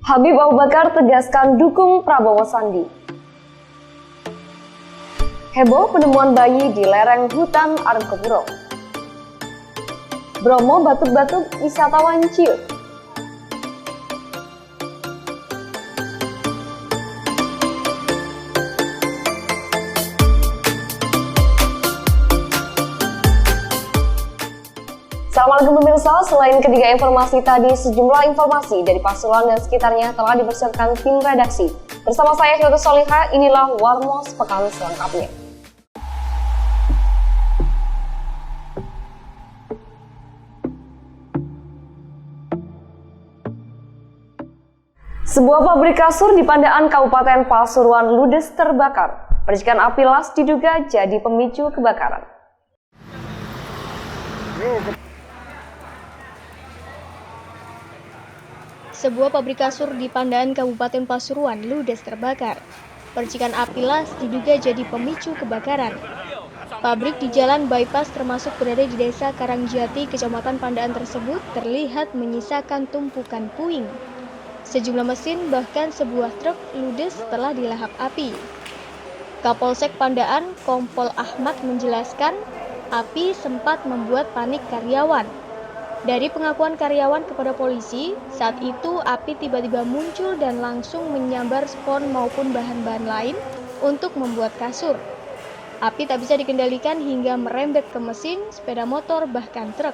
Habib Abu Bakar tegaskan dukung Prabowo Sandi. Heboh penemuan bayi di lereng hutan Argopuro. Bromo batuk-batuk, wisatawan ciut. Assalamualaikum pemirsa, selain ketiga informasi tadi, sejumlah informasi dari Pasuruan dan sekitarnya telah dipersiapkan tim redaksi. Bersama saya Hilda Soliha, inilah Warmos Pekan selengkapnya. Sebuah pabrik kasur di Pandaan, Kabupaten Pasuruan ludes terbakar. Percikan api las diduga jadi pemicu kebakaran. Sebuah pabrik kasur di Pandaan, Kabupaten Pasuruan ludes terbakar. Percikan api las diduga jadi pemicu kebakaran. Pabrik di Jalan Bypass termasuk berada di Desa Karangjati, Kecamatan Pandaan tersebut terlihat menyisakan tumpukan puing. Sejumlah mesin bahkan sebuah truk ludes setelah dilahap api. Kapolsek Pandaan, Kompol Ahmad menjelaskan, api sempat membuat panik karyawan. Dari pengakuan karyawan kepada polisi, saat itu api tiba-tiba muncul dan langsung menyambar spon maupun bahan-bahan lain untuk membuat kasur. Api tak bisa dikendalikan hingga merembet ke mesin, sepeda motor, bahkan truk.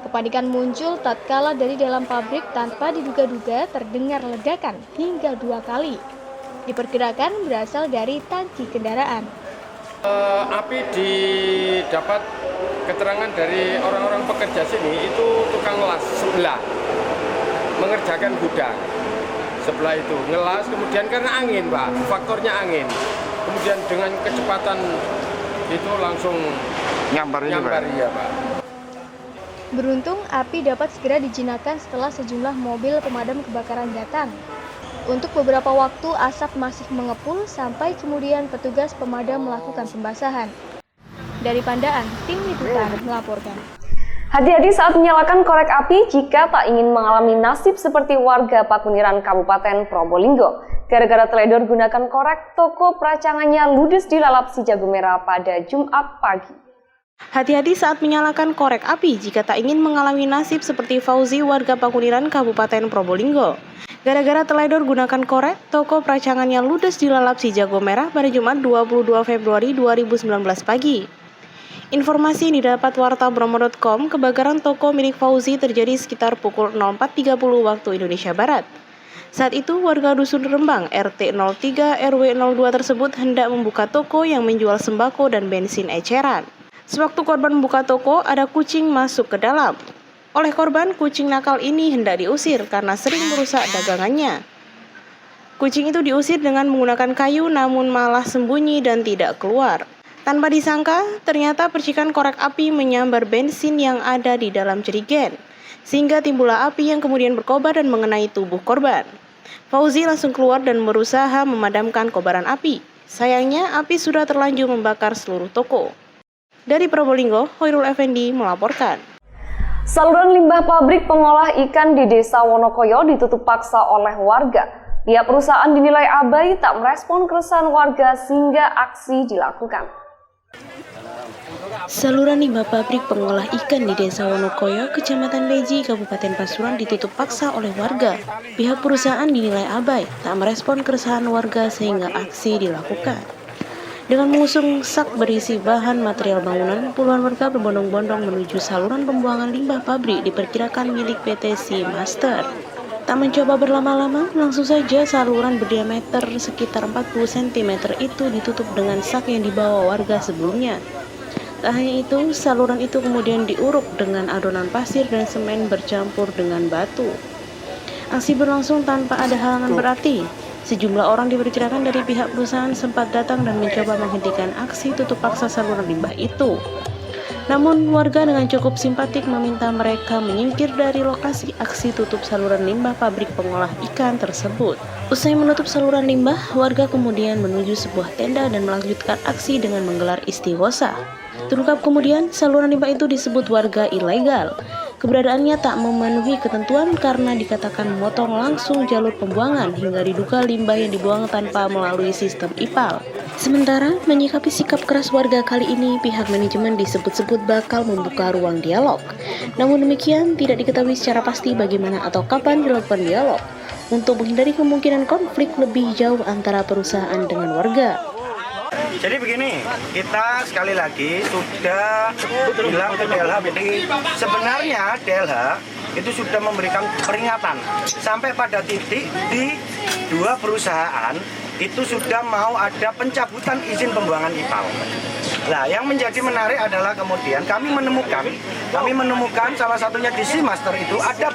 Kepanikan muncul tatkala dari dalam pabrik tanpa diduga-duga terdengar ledakan hingga 2 kali. Diperkirakan berasal dari tangki kendaraan. Api didapat keterangan dari orang-orang pekerja sini, itu tukang las sebelah mengerjakan gudang sebelah itu ngelas, kemudian karena angin Pak, faktornya angin, kemudian dengan kecepatan itu langsung nyambar ya Pak. Beruntung api dapat segera dijinakkan setelah sejumlah mobil pemadam kebakaran datang. Untuk beberapa waktu asap masih mengepul sampai kemudian petugas pemadam melakukan pembasahan. Dari Pandaan, tim liputan melaporkan. Hati-hati saat menyalakan korek api jika tak ingin mengalami nasib seperti warga Pakuniran, Kabupaten Probolinggo. Gara-gara teledor gunakan korek, toko peracangannya ludes dilalap si jago merah pada Jumat pagi. Hati-hati saat menyalakan korek api jika tak ingin mengalami nasib seperti Fauzi, warga Pakuniran, Kabupaten Probolinggo. Gara-gara teledor gunakan korek, toko peracangannya ludes dilalap si jago merah pada Jumat 22 Februari 2019 pagi. Informasi yang didapat warta bromo.com, kebakaran toko milik Fauzi terjadi sekitar pukul 04.30 waktu Indonesia Barat. Saat itu, warga Dusun Rembang, RT 03 RW 02 tersebut hendak membuka toko yang menjual sembako dan bensin eceran. Sewaktu korban membuka toko, ada kucing masuk ke dalam. Oleh korban, kucing nakal ini hendak diusir karena sering merusak dagangannya. Kucing itu diusir dengan menggunakan kayu namun malah sembunyi dan tidak keluar. Tanpa disangka, ternyata percikan korek api menyambar bensin yang ada di dalam jerigen, sehingga timbullah api yang kemudian berkobar dan mengenai tubuh korban. Fauzi langsung keluar dan berusaha memadamkan kobaran api. Sayangnya, api sudah terlanjur membakar seluruh toko. Dari Probolinggo, Hoirul Effendi melaporkan. Saluran limbah pabrik pengolah ikan di Desa Wonokoyo ditutup paksa oleh warga. Pihak perusahaan dinilai abai tak merespon keresahan warga sehingga aksi dilakukan. Saluran limbah pabrik pengolah ikan di Desa Wonokoyo, Kecamatan Beji, Kabupaten Pasuruan ditutup paksa oleh warga. Pihak perusahaan dinilai abai, tak merespon keresahan warga sehingga aksi dilakukan. Dengan mengusung sak berisi bahan material bangunan, puluhan warga berbondong-bondong menuju saluran pembuangan limbah pabrik diperkirakan milik PT Sea Master. Tak mencoba berlama-lama, langsung saja saluran berdiameter sekitar 40 cm itu ditutup dengan sak yang dibawa warga sebelumnya. Tak hanya itu, saluran itu kemudian diuruk dengan adonan pasir dan semen bercampur dengan batu. Aksi berlangsung tanpa ada halangan berarti. Sejumlah orang diperkirakan dari pihak perusahaan sempat datang dan mencoba menghentikan aksi tutup paksa saluran limbah itu. Namun, warga dengan cukup simpatik meminta mereka menyingkir dari lokasi aksi tutup saluran limbah pabrik pengolah ikan tersebut. Usai menutup saluran limbah, warga kemudian menuju sebuah tenda dan melanjutkan aksi dengan menggelar istighosa. Terungkap kemudian, saluran limbah itu disebut warga ilegal. Keberadaannya tak memenuhi ketentuan karena dikatakan memotong langsung jalur pembuangan hingga diduga limbah yang dibuang tanpa melalui sistem IPAL. Sementara menyikapi sikap keras warga kali ini, pihak manajemen disebut-sebut bakal membuka ruang dialog. Namun demikian, tidak diketahui secara pasti bagaimana atau kapan dilakukan dialog untuk menghindari kemungkinan konflik lebih jauh antara perusahaan dengan warga. Jadi begini, kita sekali lagi sudah bilang ke DLH, sebenarnya DLH itu sudah memberikan peringatan sampai pada titik di 2 perusahaan itu sudah mau ada pencabutan izin pembuangan IPAL. Nah, yang menjadi menarik adalah kemudian kami menemukan salah satunya di Seamaster itu ada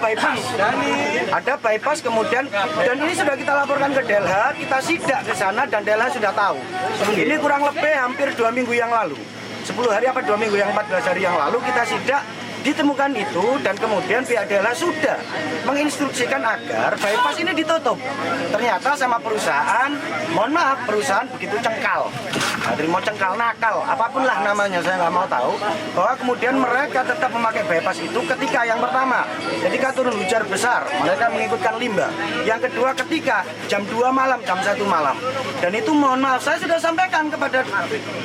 bypass kemudian, dan ini sudah kita laporkan ke DLH, kita sidak ke sana dan DLH sudah tahu. Ini kurang lebih hampir 2 minggu yang lalu, 10 hari apa 2 minggu yang 14 hari yang lalu kita sidak, ditemukan itu, dan kemudian pihak DLH sudah menginstruksikan agar bypass ini ditutup. Ternyata sama perusahaan, mohon maaf, perusahaan begitu cengkal. Mau cengkal nakal, apapun lah namanya, saya nggak mau tahu, bahwa kemudian mereka tetap memakai bypass itu ketika yang pertama, ketika turun hujan besar, mereka mengikutkan limbah. Yang kedua, ketika jam 2 malam, jam 1 malam. Dan itu mohon maaf, saya sudah sampaikan kepada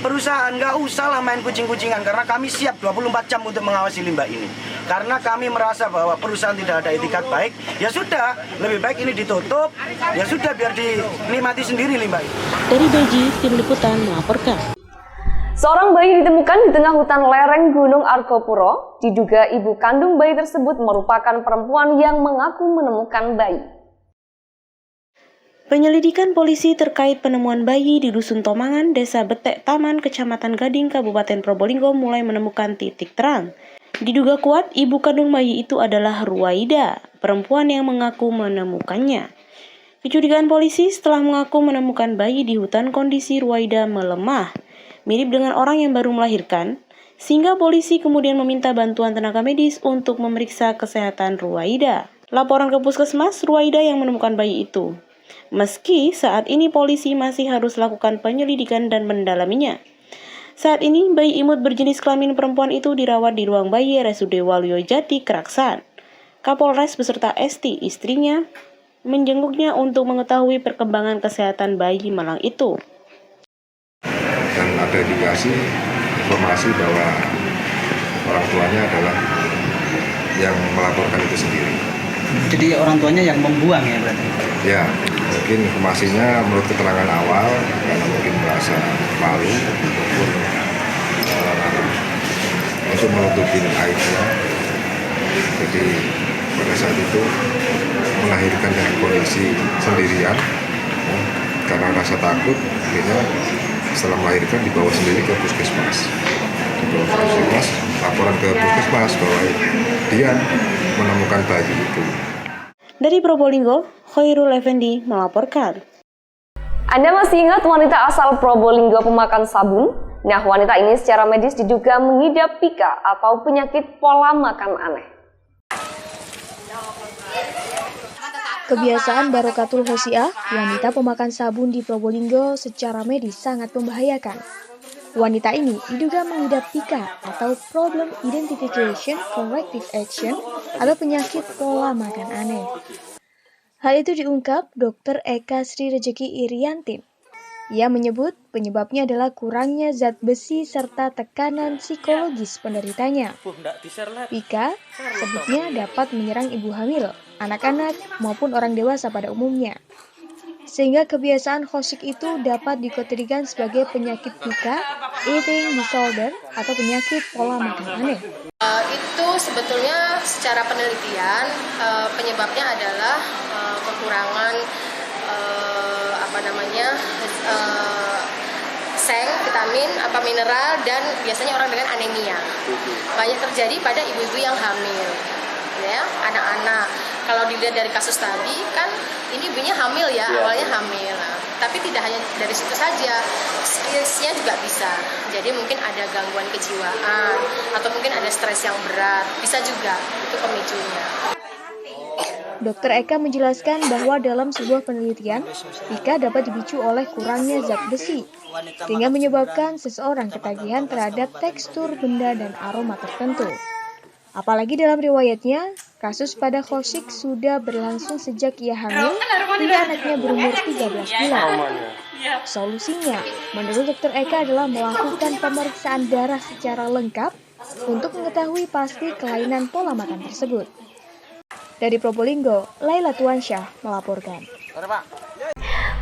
perusahaan, nggak usah lah main kucing-kucingan, karena kami siap 24 jam untuk mengawasi limbah ini. Karena kami merasa bahwa perusahaan tidak ada etikat baik, ya sudah, lebih baik ini ditutup, ya sudah, biar dinikmati sendiri limbah ini. Dari Beji, tim liputan melaporkan. Seorang bayi ditemukan di tengah hutan lereng Gunung Arkopuro. Diduga ibu kandung bayi tersebut merupakan perempuan yang mengaku menemukan bayi. Penyelidikan polisi terkait penemuan bayi di Dusun Tomangan, Desa Betek Taman, Kecamatan Gading, Kabupaten Probolinggo mulai menemukan titik terang. Diduga kuat, ibu kandung bayi itu adalah Ruwaida, perempuan yang mengaku menemukannya. Kecurigaan polisi setelah mengaku menemukan bayi di hutan, kondisi Ruwaida melemah, mirip dengan orang yang baru melahirkan, sehingga polisi kemudian meminta bantuan tenaga medis untuk memeriksa kesehatan Ruwaida. Laporan ke puskesmas, Ruwaida yang menemukan bayi itu. Meski saat ini polisi masih harus lakukan penyelidikan dan mendalaminya. Saat ini, bayi imut berjenis kelamin perempuan itu dirawat di ruang bayi RSUD Waluyo Jati, Keraksan. Kapolres beserta Esti, istrinya, menjenguknya untuk mengetahui perkembangan kesehatan bayi malang itu. Dan ada indikasi informasi bahwa orang tuanya adalah yang melaporkan itu sendiri. Jadi orang tuanya yang membuang ya berarti? Ya, mungkin informasinya menurut keterangan awal karena mungkin merasa malu ataupun untuk menutupi aibnya. Jadi pada saat itu melahirkan dengan kondisi sendirian, karena rasa takut, akhirnya setelah melahirkan dibawa sendiri ke puskesmas. Dibawa ke puskesmas, laporan ke puskesmas bahwa dia menemukan bayi itu. Dari Probolinggo, Khairul Effendi melaporkan. Anda masih ingat wanita asal Probolinggo pemakan sabun? Nah, wanita ini secara medis diduga mengidap pika atau penyakit pola makan aneh. Kebiasaan Barokatul Hosiah, wanita pemakan sabun di Probolinggo secara medis sangat membahayakan. Wanita ini diduga mengidap PIKA atau Problem Identification Corrective Action atau penyakit pola makan aneh. Hal itu diungkap Dr. Eka Sri Rejeki Iriantin. Ia menyebut penyebabnya adalah kurangnya zat besi serta tekanan psikologis penderitanya. PIKA sebutnya dapat menyerang ibu hamil, anak-anak maupun orang dewasa pada umumnya. Sehingga kebiasaan Hosik itu dapat dikategorikan sebagai penyakit PIKA, eating disorder, atau penyakit pola makan aneh. Itu sebetulnya secara penelitian penyebabnya adalah kekurangan seng, vitamin, mineral, dan biasanya orang dengan anemia. Banyak terjadi pada ibu-ibu yang hamil, ya, anak-anak. Kalau dilihat dari kasus tadi kan ini ibunya hamil ya, awalnya hamil. Nah, tapi tidak hanya dari situ saja, stresnya juga bisa. Jadi mungkin ada gangguan kejiwaan atau mungkin ada stres yang berat, bisa juga itu pemicunya. Dr. Eka menjelaskan bahwa dalam sebuah penelitian, PIKA dapat dipicu oleh kurangnya zat besi, sehingga menyebabkan seseorang ketagihan terhadap tekstur benda dan aroma tertentu. Apalagi dalam riwayatnya, kasus pada Khosyik sudah berlangsung sejak ia hamil hingga anaknya berumur 13 bulan. Solusinya, menurut Dr. Eka adalah melakukan pemeriksaan darah secara lengkap untuk mengetahui pasti kelainan pola makan tersebut. Dari Probolinggo, Laila Tuansyah melaporkan.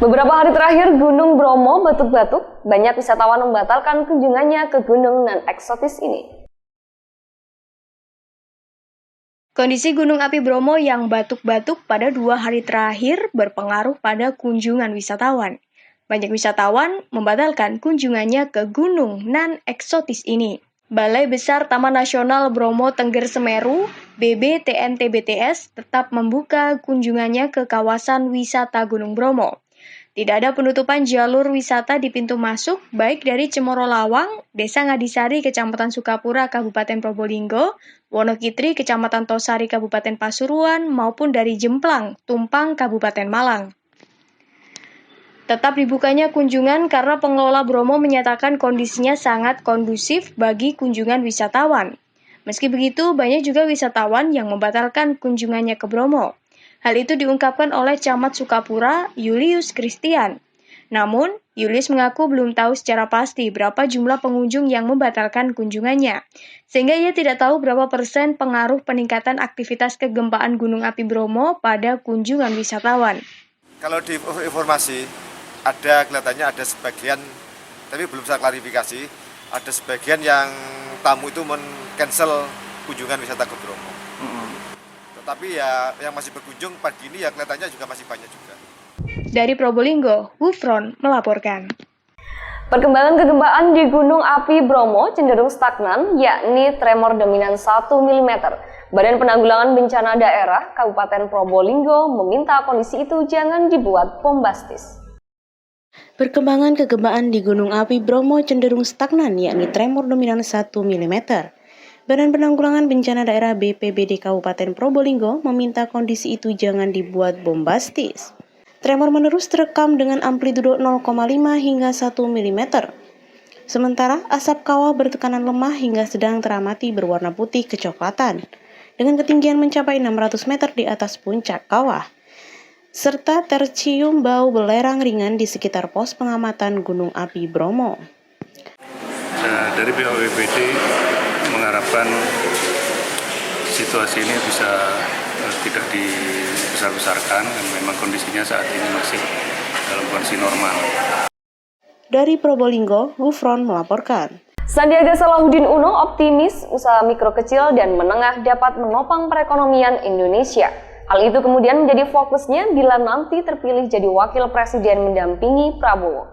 Beberapa hari terakhir Gunung Bromo batuk-batuk, banyak wisatawan membatalkan kunjungannya ke gunung nan eksotis ini. Kondisi Gunung Api Bromo yang batuk-batuk pada 2 hari terakhir berpengaruh pada kunjungan wisatawan. Banyak wisatawan membatalkan kunjungannya ke gunung nan eksotis ini. Balai Besar Taman Nasional Bromo Tengger Semeru, BBTNTBTS, tetap membuka kunjungannya ke kawasan wisata Gunung Bromo. Tidak ada penutupan jalur wisata di pintu masuk, baik dari Cemoro Lawang, Desa Ngadisari, Kecamatan Sukapura, Kabupaten Probolinggo, Wonokitri, Kecamatan Tosari, Kabupaten Pasuruan, maupun dari Jemplang, Tumpang, Kabupaten Malang. Tetap dibukanya kunjungan karena pengelola Bromo menyatakan kondisinya sangat kondusif bagi kunjungan wisatawan. Meski begitu, banyak juga wisatawan yang membatalkan kunjungannya ke Bromo. Hal itu diungkapkan oleh Camat Sukapura, Julius Christian. Namun, Julius mengaku belum tahu secara pasti berapa jumlah pengunjung yang membatalkan kunjungannya, sehingga ia tidak tahu berapa persen pengaruh peningkatan aktivitas kegempaan Gunung Api Bromo pada kunjungan wisatawan. Kalau di informasi, kelihatannya ada sebagian, tapi belum saya klarifikasi, ada sebagian yang tamu itu men-cancel kunjungan wisata ke Bromo. Tapi ya yang masih berkunjung pagi ini ya kelihatannya juga masih banyak juga. Dari Probolinggo, Wufron melaporkan. Perkembangan kegempaan di Gunung Api Bromo cenderung stagnan, yakni tremor dominan 1 mm. Badan Penanggulangan Bencana Daerah Kabupaten Probolinggo meminta kondisi itu jangan dibuat bombastis. Perkembangan kegempaan di Gunung Api Bromo cenderung stagnan, yakni tremor dominan 1 mm. Badan Penanggulangan Bencana Daerah BPBD Kabupaten Probolinggo meminta kondisi itu jangan dibuat bombastis. Tremor menerus terekam dengan amplitudo 0,5 hingga 1 mm. Sementara asap kawah bertekanan lemah hingga sedang teramati berwarna putih kecoklatan, dengan ketinggian mencapai 600 meter di atas puncak kawah, serta tercium bau belerang ringan di sekitar pos pengamatan Gunung Api Bromo. Dari pihak BPBD mengharapkan situasi ini bisa tidak dibesar-besarkan, dan memang kondisinya saat ini masih dalam kondisi normal. Dari Probolinggo, Wufron melaporkan. Sandiaga Salahuddin Uno optimis usaha mikro kecil dan menengah dapat menopang perekonomian Indonesia. Hal itu kemudian menjadi fokusnya bila nanti terpilih jadi wakil presiden mendampingi Prabowo.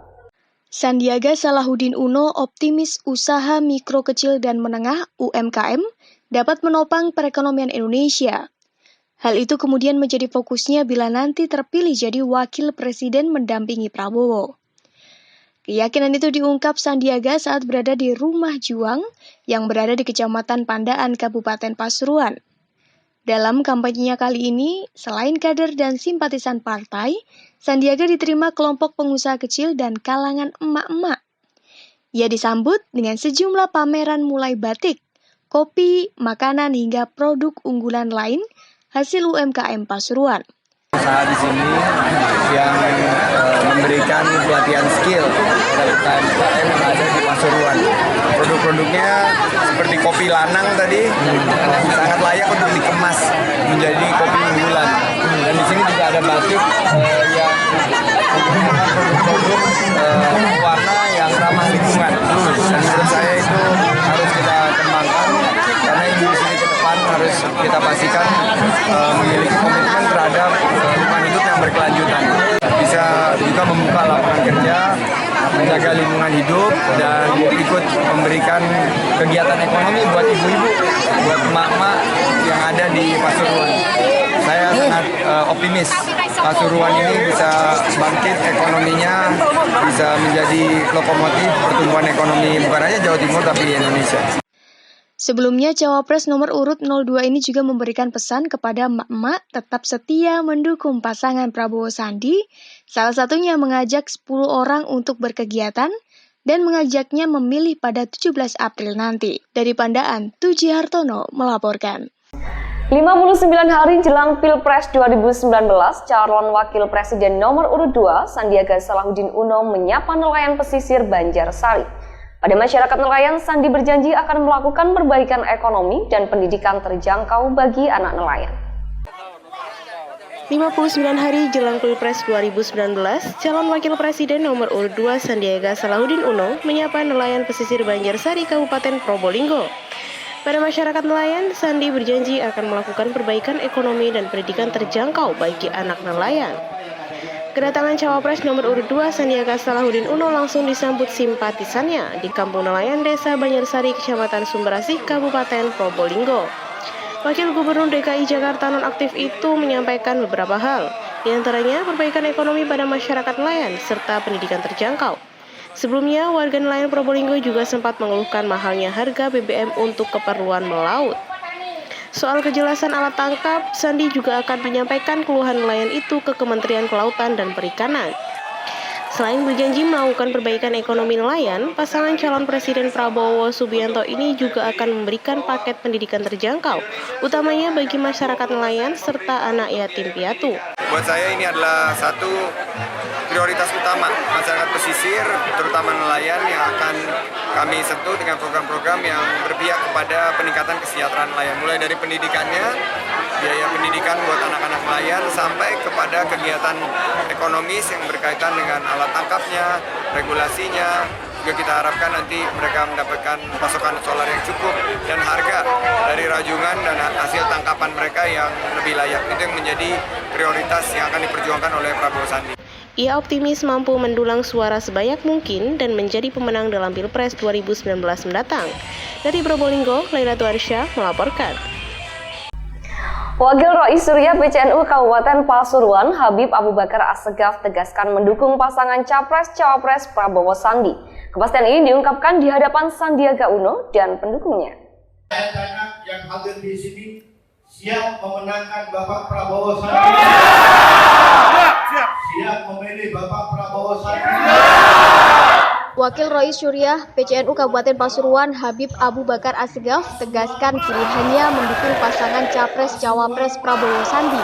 Sandiaga Salahuddin Uno optimis usaha mikro kecil dan menengah (UMKM) dapat menopang perekonomian Indonesia. Hal itu kemudian menjadi fokusnya bila nanti terpilih jadi wakil presiden mendampingi Prabowo. Keyakinan itu diungkap Sandiaga saat berada di Rumah Juang yang berada di Kecamatan Pandaan, Kabupaten Pasuruan. Dalam kampanyenya kali ini, selain kader dan simpatisan partai, Sandiaga diterima kelompok pengusaha kecil dan kalangan emak-emak. Ia disambut dengan sejumlah pameran mulai batik, kopi, makanan hingga produk unggulan lain hasil UMKM Pasuruan. Usaha di sini yang memberikan pelatihan skill kepada UMKM yang ada di Pasuruan. Produk-produknya seperti kopi lanang tadi sangat layak untuk dikemas menjadi kopi unggulan. Dan di sini juga ada batik yang menggunakan produk-produk warna yang ramah lingkungan. Dan menurut saya itu harus kita kembangkan karena industri ke depan harus kita pastikan memiliki komitmen terhadap lingkungan hidup yang berkelanjutan. Bisa juga membuka lapangan kerja, menjaga lingkungan hidup, dan ikut memberikan kegiatan ekonomi buat ibu-ibu, buat emak-emak yang ada di Pasuruan. Saya sangat optimis Pasuruan ini bisa bangkit ekonominya, bisa menjadi lokomotif pertumbuhan ekonomi bukan hanya Jawa Timur tapi di Indonesia. Sebelumnya, Cawapres nomor urut 02 ini juga memberikan pesan kepada emak-emak tetap setia mendukung pasangan Prabowo Sandi, salah satunya mengajak 10 orang untuk berkegiatan dan mengajaknya memilih pada 17 April nanti. Dari Pandaan, Tuji Hartono melaporkan. 59 hari jelang Pilpres 2019, calon wakil presiden nomor urut 2, Sandiaga Salahuddin Uno menyapa nelayan pesisir Banjarsari. Pada masyarakat nelayan, Sandi berjanji akan melakukan perbaikan ekonomi dan pendidikan terjangkau bagi anak nelayan. 59 hari jelang Pilpres 2019, calon wakil presiden nomor urut 2 Sandiaga Salahuddin Uno menyapa nelayan pesisir Banjarsari, Kabupaten Probolinggo. Pada masyarakat nelayan, Sandi berjanji akan melakukan perbaikan ekonomi dan pendidikan terjangkau bagi anak nelayan. Kedatangan cawapres nomor urut 2 Sandiaga Salahuddin Uno langsung disambut simpatisannya di Kampung Nelayan Desa Banjarsari, Kecamatan Sumberasih, Kabupaten Probolinggo. Wakil Gubernur DKI Jakarta nonaktif itu menyampaikan beberapa hal, di antaranya perbaikan ekonomi pada masyarakat nelayan serta pendidikan terjangkau. Sebelumnya, warga nelayan Probolinggo juga sempat mengeluhkan mahalnya harga BBM untuk keperluan melaut. Soal kejelasan alat tangkap, Sandi juga akan menyampaikan keluhan nelayan itu ke Kementerian Kelautan dan Perikanan. Selain berjanji melakukan perbaikan ekonomi nelayan, pasangan calon Presiden Prabowo Subianto ini juga akan memberikan paket pendidikan terjangkau, utamanya bagi masyarakat nelayan serta anak yatim piatu. Buat saya ini adalah satu prioritas utama masyarakat pesisir, terutama nelayan yang akan kami sentuh dengan program-program yang berpihak kepada peningkatan kesejahteraan nelayan. Mulai dari pendidikannya, biaya pendidikan buat anak-anak nelayan, sampai kepada kegiatan ekonomis yang berkaitan dengan alat tangkapnya, regulasinya. Juga kita harapkan nanti mereka mendapatkan pasokan solar yang cukup dan harga dari rajungan dan hasil tangkapan mereka yang lebih layak. Itu yang menjadi prioritas yang akan diperjuangkan oleh Prabowo Sandi. Ia optimis mampu mendulang suara sebanyak mungkin dan menjadi pemenang dalam Pilpres 2019 mendatang. Dari Probolinggo, Lailatu Arsyah melaporkan. Wakil Rois Surya PCNU Kabupaten Pasuruan, Habib Abu Bakar Assegaf tegaskan mendukung pasangan Capres-Cawapres Prabowo Sandi. Kepastian ini diungkapkan di hadapan Sandiaga Uno dan pendukungnya. Anak yang hadir di sini siap memenangkan Bapak Prabowo Sandi. Siap memilih Bapak Prabowo Sandi. Wakil Rois Syuriah PCNU Kabupaten Pasuruan Habib Abu Bakar Assegaf tegaskan pilihannya mendukung pasangan Capres-Cawapres Prabowo Sandi.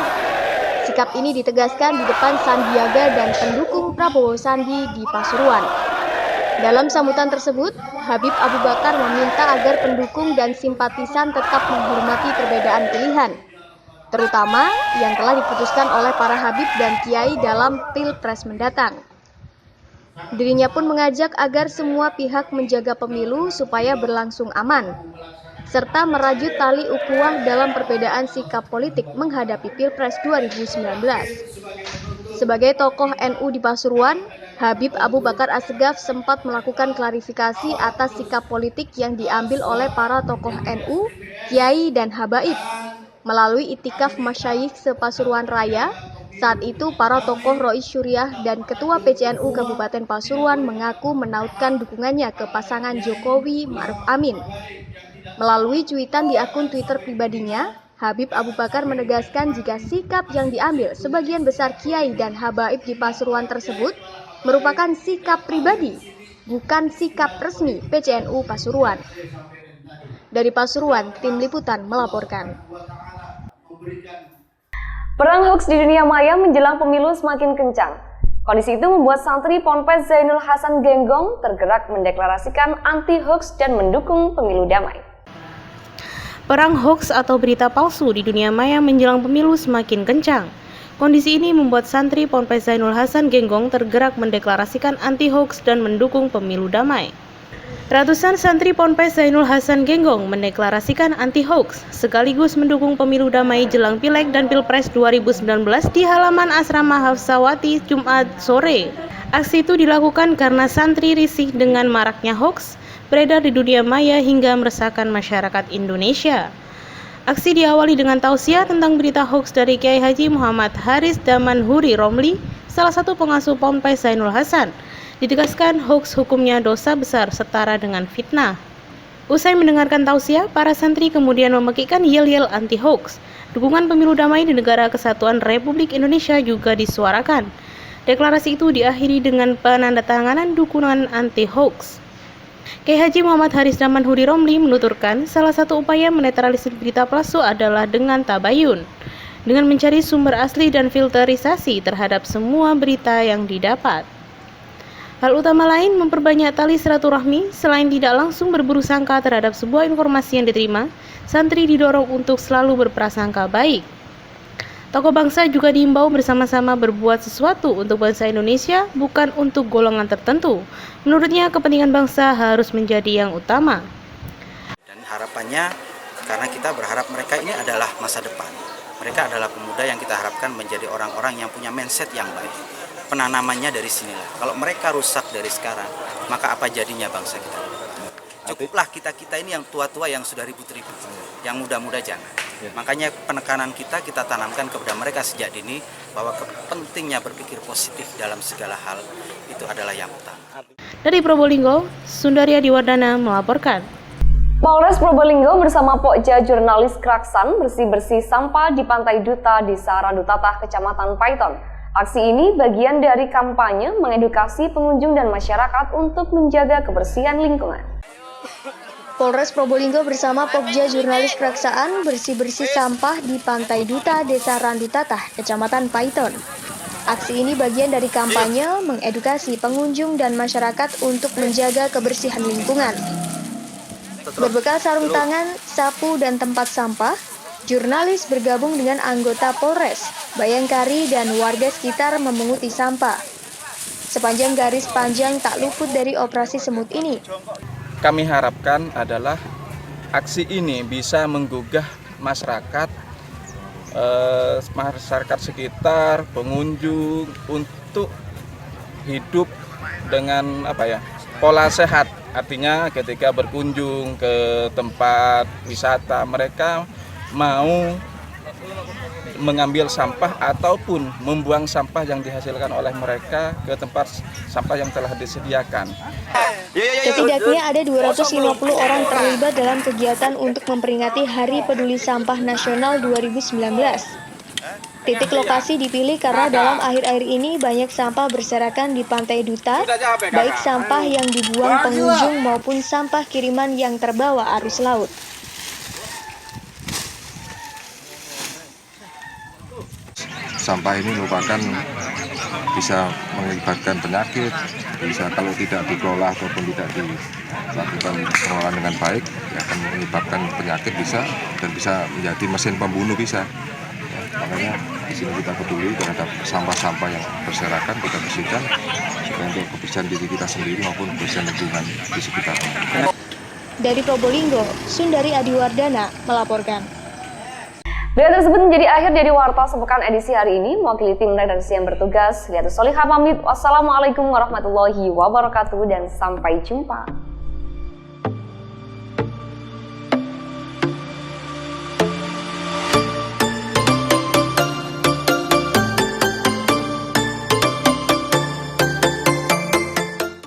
Sikap ini ditegaskan di depan Sandiaga dan pendukung Prabowo Sandi di Pasuruan. Dalam sambutan tersebut, Habib Abu Bakar meminta agar pendukung dan simpatisan tetap menghormati perbedaan pilihan, terutama yang telah diputuskan oleh para Habib dan Kiai dalam Pilpres mendatang. Dirinya pun mengajak agar semua pihak menjaga pemilu supaya berlangsung aman, serta merajut tali ukhuwah dalam perbedaan sikap politik menghadapi Pilpres 2019. Sebagai tokoh NU di Pasuruan, Habib Abu Bakar Assegaf sempat melakukan klarifikasi atas sikap politik yang diambil oleh para tokoh NU, Kiai, dan Habaib. Melalui itikaf masyayikh se-Pasuruan Raya, saat itu para tokoh Rois Syuriah dan Ketua PCNU Kabupaten Pasuruan mengaku menautkan dukungannya ke pasangan Jokowi Ma'ruf Amin. Melalui cuitan di akun Twitter pribadinya, Habib Abu Bakar menegaskan jika sikap yang diambil sebagian besar Kiai dan Habaib di Pasuruan tersebut merupakan sikap pribadi, bukan sikap resmi PCNU Pasuruan. Dari Pasuruan, tim liputan melaporkan. Perang hoaks di dunia maya menjelang pemilu semakin kencang. Kondisi itu membuat santri Ponpes Zainul Hasan Genggong tergerak mendeklarasikan anti-hoaks dan mendukung pemilu damai. Perang hoaks atau berita palsu di dunia maya menjelang pemilu semakin kencang. Kondisi ini membuat santri Ponpes Zainul Hasan Genggong tergerak mendeklarasikan anti-hoaks dan mendukung pemilu damai. Ratusan santri Ponpes Zainul Hasan Genggong mendeklarasikan anti-hoaks sekaligus mendukung pemilu damai jelang Pileg dan Pilpres 2019 di halaman Asrama Hafsawati Jumat sore. Aksi itu dilakukan karena santri risih dengan maraknya hoaks beredar di dunia maya hingga meresahkan masyarakat Indonesia. Aksi diawali dengan tausiah tentang berita hoaks dari Kiai Haji Muhammad Haris Damanhuri Romli, salah satu pengasuh Ponpes Zainul Hasan. Ditegaskan hoaks hukumnya dosa besar setara dengan fitnah. Usai mendengarkan tausiah, para santri kemudian memekikkan yel-yel anti-hoaks. Dukungan pemilu damai di negara kesatuan Republik Indonesia juga disuarakan. Deklarasi itu diakhiri dengan penandatanganan dukungan anti-hoax. Kiai Haji Muhammad Haris Damanhuri Romli menuturkan salah satu upaya menetralisir berita palsu adalah dengan tabayun, dengan mencari sumber asli dan filterisasi terhadap semua berita yang didapat. Hal utama lain memperbanyak tali silaturahmi. Selain tidak langsung berburu sangka terhadap sebuah informasi yang diterima, santri didorong untuk selalu berprasangka baik. Tokoh bangsa juga diimbau bersama-sama berbuat sesuatu untuk bangsa Indonesia, bukan untuk golongan tertentu. Menurutnya, kepentingan bangsa harus menjadi yang utama. Dan harapannya, karena kita berharap mereka ini adalah masa depan. Mereka adalah pemuda yang kita harapkan menjadi orang-orang yang punya mindset yang baik. Penanamannya dari sinilah. Kalau mereka rusak dari sekarang, maka apa jadinya bangsa kita? Cukuplah kita ini yang tua-tua yang sudah ribut-ribut, yang muda-muda jangan. Makanya penekanan kita tanamkan kepada mereka sejak dini bahwa pentingnya berpikir positif dalam segala hal itu adalah yang utama. Dari Probolinggo, Sundaria Diwardana melaporkan. Polres Probolinggo bersama Pokja jurnalis Kraksan bersih-bersih sampah di Pantai Duta, Desa Randutatah, Kecamatan Paiton. Aksi ini bagian dari kampanye mengedukasi pengunjung dan masyarakat untuk menjaga kebersihan lingkungan. Polres Probolinggo bersama Pokja jurnalis Keraksaan bersih-bersih sampah di Pantai Duta, Desa Randutatah, Kecamatan Paiton. Aksi ini bagian dari kampanye mengedukasi pengunjung dan masyarakat untuk menjaga kebersihan lingkungan. Berbekal sarung tangan, sapu, dan tempat sampah, jurnalis bergabung dengan anggota Polres, Bayangkari, dan warga sekitar memunguti sampah. Sepanjang garis panjang tak luput dari operasi semut ini. Kami harapkan adalah aksi ini bisa menggugah masyarakat, masyarakat sekitar, pengunjung untuk hidup dengan pola sehat. Artinya ketika berkunjung ke tempat wisata, mereka mau mengambil sampah ataupun membuang sampah yang dihasilkan oleh mereka ke tempat sampah yang telah disediakan. Setidaknya ada 250 orang terlibat dalam kegiatan untuk memperingati Hari Peduli Sampah Nasional 2019. Titik lokasi dipilih karena dalam akhir-akhir ini banyak sampah berserakan di Pantai Duta, baik sampah yang dibuang pengunjung maupun sampah kiriman yang terbawa arus laut. Sampah ini merupakan bisa mengakibatkan penyakit, bisa kalau tidak dikelola ataupun tidak dilakukan pengelolaan dengan baik, akan menyebabkan penyakit bisa dan bisa menjadi mesin pembunuh bisa. Makanya di sini kita peduli terhadap sampah-sampah yang berserakan, kita bersihkan untuk kebersihan diri kita sendiri maupun kebersihan lingkungan di sekitarnya. Dari Probolinggo, Sundari Adiwardana melaporkan. Berita tersebut menjadi akhir dari Warta Sepekan edisi hari ini. Mewakili tim redaksi yang bertugas, Liatus Solihah pamit. Wassalamualaikum warahmatullahi wabarakatuh dan sampai jumpa.